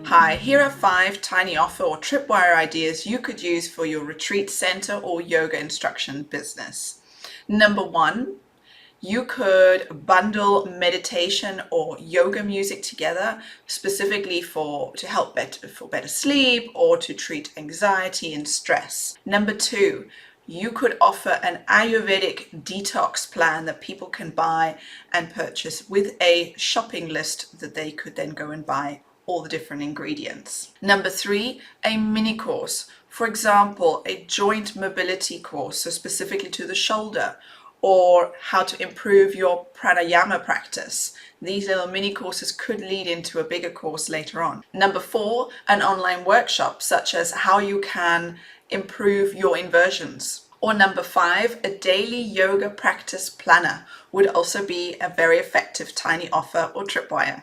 Hi, here are 5 tiny offer or tripwire ideas you could use for your retreat center or yoga instruction business. Number 1, you could bundle meditation or yoga music together specifically to help for better sleep or to treat anxiety and stress. Number 2, you could offer an Ayurvedic detox plan that people can buy and purchase with a shopping list that they could then go and buy all the different ingredients. Number 3, a mini course. For example, a joint mobility course, so specifically to the shoulder, or how to improve your pranayama practice. These little mini courses could lead into a bigger course later on. Number 4, an online workshop, such as how you can improve your inversions. Or number 5, a daily yoga practice planner would also be a very effective tiny offer or tripwire.